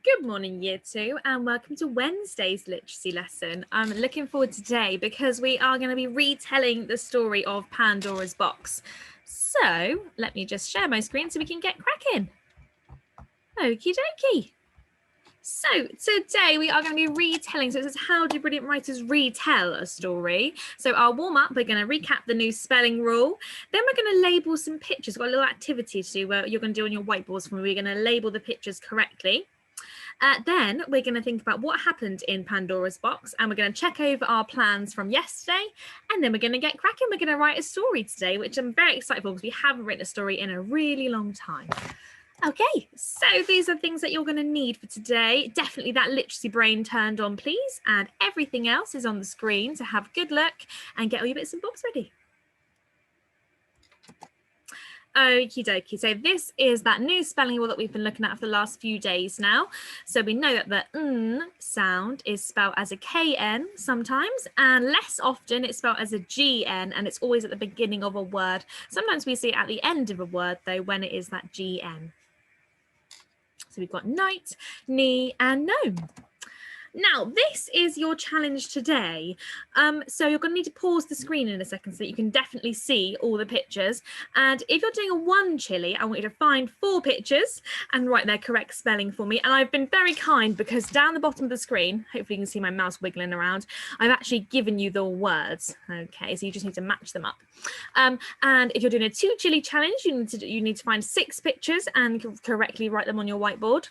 Good morning, Year 2, and welcome to Wednesday's literacy lesson. I'm looking forward to today because we are going to be retelling the story of Pandora's box. So let me just share my screen so we can get cracking. Okie dokie. So today we are going to be retelling. So it says, how do brilliant writers retell a story? So our warm up, we're going to recap the new spelling rule. Then we're going to label some pictures. We've got a little activity to do where you're going to do on your whiteboards for me. We're going to label the pictures correctly. Then we're going to think about what happened in Pandora's box, and we're going to check over our plans from yesterday, and then we're going to get cracking. We're going to write a story today, which I'm very excited for because we haven't written a story in a really long time. Okay, so these are things that you're going to need for today. Definitely that literacy brain turned on, please, and everything else is on the screen, so have a good look and get all your bits and bobs ready. Okie dokie. So this is that new spelling rule that we've been looking at for the last few days now. So we know that the n sound is spelled as a kn sometimes, and less often it's spelled as a gn, and it's always at the beginning of a word. Sometimes we see it at the end of a word though when it is that gn. So we've got night, knee, and gnome. Now, this is your challenge today. So you're going to need to pause the screen in a second so that you can definitely see all the pictures. And if you're doing a 1 chili, I want you to find 4 pictures and write their correct spelling for me. And I've been very kind because down the bottom of the screen, hopefully you can see my mouse wiggling around, I've actually given you the words. Okay, so you just need to match them up. And if you're doing a 2 chili challenge, you need to find 6 pictures and correctly write them on your whiteboard.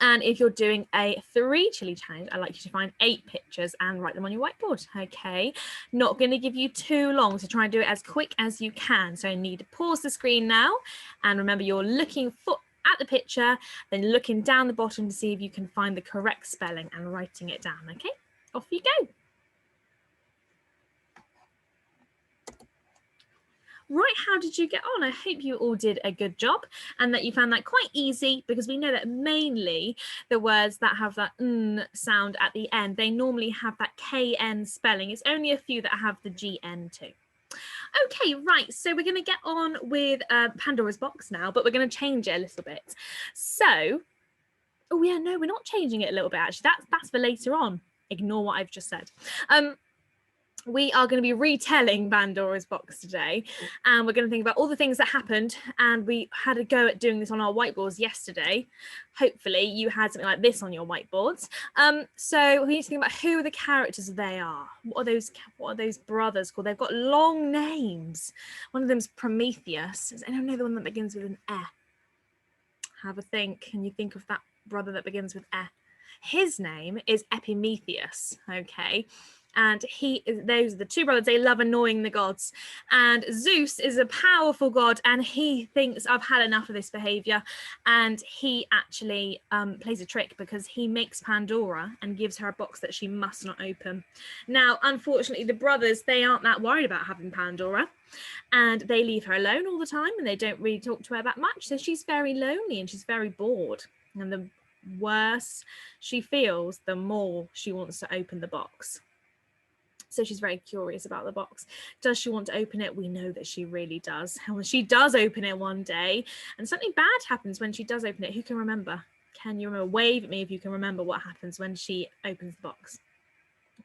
And if you're doing a 3 chili challenge, I'd like you to find 8 pictures and write them on your whiteboard. Okay, not going to give you too long, so try and do it as quick as you can. So I need to pause the screen now, and remember you're looking at the picture, then looking down the bottom to see if you can find the correct spelling and writing it down. Okay, off you go. Right, how did you get on? I hope you all did a good job and that you found that quite easy, because we know that mainly the words that have that n sound at the end, they normally have that kn spelling. It's only a few that have the gn too. Okay, right, so we're going to get on with Pandora's box now, but we're going to change it a little bit. So, oh yeah, no, we're not changing it a little bit actually. That's for later on. Ignore what I've just said. We are going to be retelling Pandora's box today, and we're going to think about all the things that happened, and we had a go at doing this on our whiteboards yesterday. Hopefully you had something like this on your whiteboards. So we need to think about who the characters they are. What are those brothers called? They've got long names. One of them's Prometheus. Does anyone know the one that begins with an E? Have a think. Can you think of that brother that begins with E? His name is Epimetheus, okay? And those are the 2 brothers. They love annoying the gods. And Zeus is a powerful god, and he thinks, I've had enough of this behavior. And he actually plays a trick, because he makes Pandora and gives her a box that she must not open. Now, unfortunately, the brothers, they aren't that worried about having Pandora, and they leave her alone all the time, and they don't really talk to her that much. So she's very lonely and she's very bored. And the worse she feels, the more she wants to open the box. So she's very curious about the box. Does she want to open it? We know that she really does. And when she does open it one day, and something bad happens when she does open it, who can remember? Can you remember? Wave at me if you can remember what happens when she opens the box.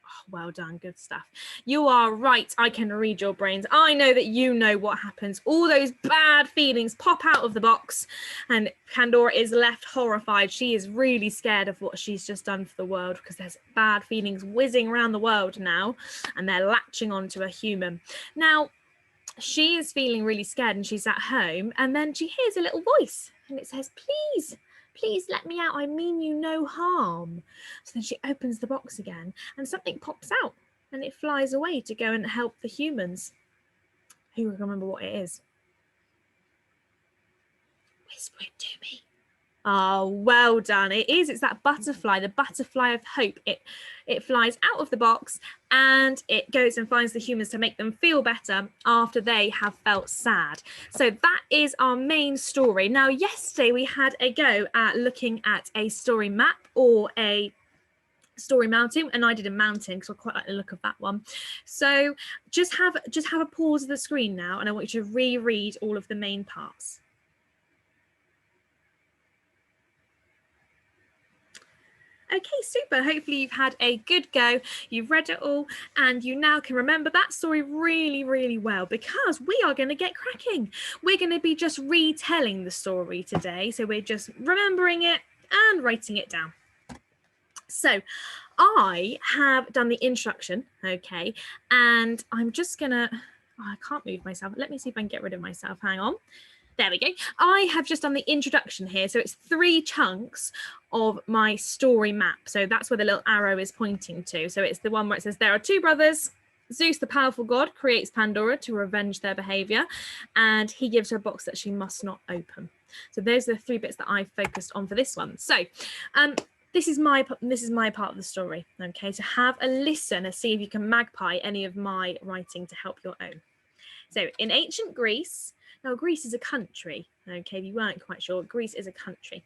Oh, well done, good stuff. You are right, I can read your brains. I know that you know what happens. All those bad feelings pop out of the box, and Pandora is left horrified. She is really scared of what she's just done for the world, because there's bad feelings whizzing around the world now, and they're latching onto a human. Now, she is feeling really scared, and she's at home, and then she hears a little voice, and it says, please let me out. I mean you no harm. So then she opens the box again, and something pops out, and it flies away to go and help the humans. Who can remember what it is? Whisper it to me. Oh, well done. It is. It's that butterfly, the butterfly of hope. It flies out of the box, and it goes and finds the humans to make them feel better after they have felt sad. So that is our main story. Now, yesterday we had a go at looking at a story map or a story mountain, and I did a mountain because I quite like the look of that one. So just have a pause of the screen now, and I want you to reread all of the main parts. Okay, super. Hopefully you've had a good go. You've read it all and you now can remember that story really, really well, because we are going to get cracking. We're going to be just retelling the story today. So we're just remembering it and writing it down. So I have done the introduction, okay, and I'm just gonna, I can't move myself. Let me see if I can get rid of myself. Hang on. There we go. I have just done the introduction here. So it's 3 chunks of my story map. So that's where the little arrow is pointing to. So it's the one where it says there are 2 brothers. Zeus, the powerful god, creates Pandora to revenge their behavior, and he gives her a box that she must not open. So those are the 3 bits that I focused on for this one. So this is my part of the story. Okay, so have a listen and see if you can magpie any of my writing to help your own. So in ancient Greece, now Greece is a country, okay, if you weren't quite sure, Greece is a country.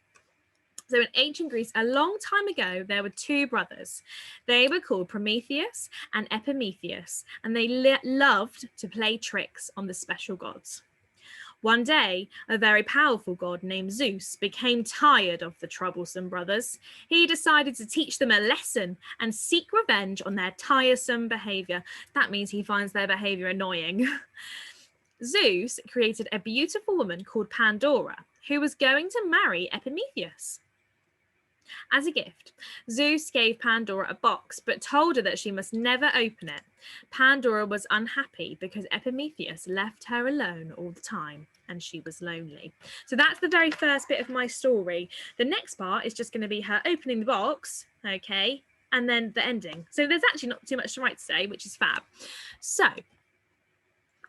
So in ancient Greece, a long time ago, there were 2 brothers. They were called Prometheus and Epimetheus, and they loved to play tricks on the special gods. One day, a very powerful god named Zeus became tired of the troublesome brothers. He decided to teach them a lesson and seek revenge on their tiresome behavior. That means he finds their behavior annoying. Zeus created a beautiful woman called Pandora, who was going to marry Epimetheus. As a gift, Zeus gave Pandora a box, but told her that she must never open it. Pandora was unhappy because Epimetheus left her alone all the time, and she was lonely. So that's the very first bit of my story. The next part is just going to be her opening the box, okay, and then the ending. So there's actually not too much to write today, which is fab. So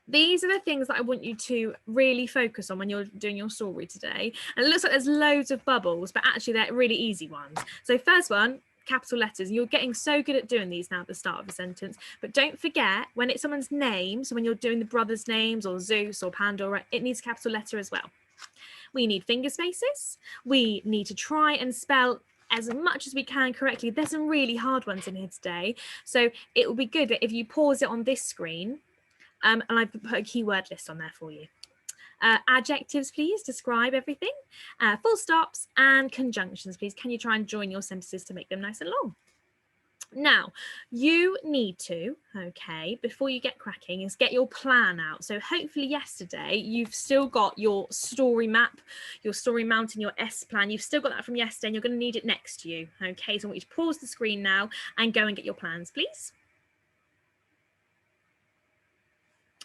these are the things that I want you to really focus on when you're doing your story today. And it looks like there's loads of bubbles, but actually they're really easy ones. So first one, capital letters. You're getting so good at doing these now at the start of a sentence, but don't forget when it's someone's name, so when you're doing the brothers' names or Zeus or Pandora, it needs a capital letter as well. We need finger spaces. We need to try and spell as much as we can correctly. There's some really hard ones in here today. So it will be good that if you pause it on this screen, and I've put a keyword list on there for you. Adjectives, please, describe everything. Full stops and conjunctions, please. Can you try and join your sentences to make them nice and long? Now, you need to, okay, before you get cracking, is get your plan out. So hopefully yesterday, you've still got your story map, your story mountain, your S plan. You've still got that from yesterday and you're going to need it next to you. Okay, so I want you to pause the screen now and go and get your plans, please.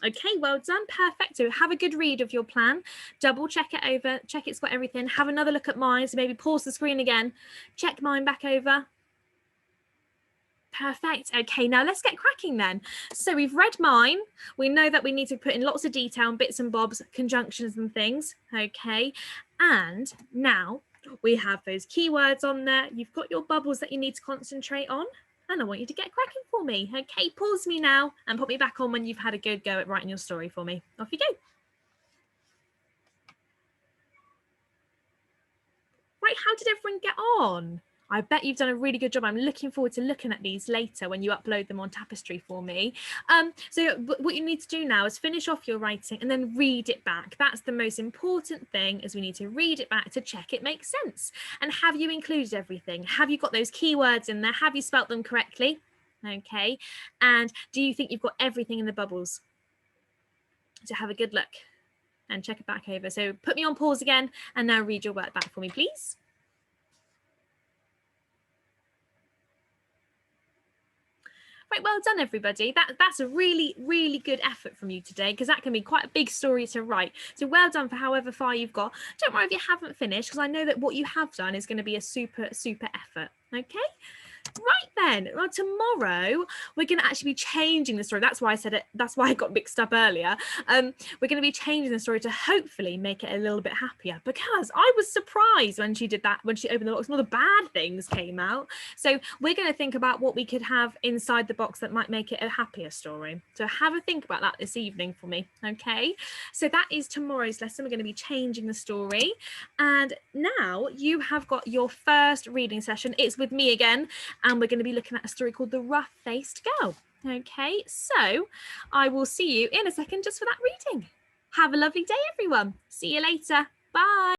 Okay, well done, perfect. So have a good read of your plan, double check it over, check it's got everything, have another look at mine, so maybe pause the screen again, check mine back over. Perfect. Okay, now let's get cracking then. So we've read mine. We know that we need to put in lots of detail and bits and bobs, conjunctions and things. Okay, and now we have those keywords on there. You've got your bubbles that you need to concentrate on. And I want you to get cracking for me. Okay, pause me now and put me back on when you've had a good go at writing your story for me. Off you go. Right, how did everyone get on? I bet you've done a really good job. I'm looking forward to looking at these later when you upload them on Tapestry for me. So what you need to do now is finish off your writing and then read it back. That's the most important thing, is we need to read it back to check it makes sense. And have you included everything? Have you got those keywords in there? Have you spelt them correctly? Okay. And do you think you've got everything in the bubbles? So have a good look and check it back over. So put me on pause again and now read your work back for me, please. Right, well done, everybody. That's a really, really good effort from you today, because that can be quite a big story to write. So well done for however far you've got. Don't worry if you haven't finished, because I know that what you have done is going to be a super, super effort. Okay? Right then, well, tomorrow we're going to actually be changing the story. That's why I said it. That's why I got mixed up earlier. We're going to be changing the story to hopefully make it a little bit happier, because I was surprised when she did that, when she opened the box and all the bad things came out. So we're going to think about what we could have inside the box that might make it a happier story. So have a think about that this evening for me. Okay, so that is tomorrow's lesson. We're going to be changing the story, and now you have got your first reading session. It's with me again. And we're going to be looking at a story called The Rough-Faced Girl. Okay, so I will see you in a second just for that reading. Have a lovely day, everyone. See you later. Bye.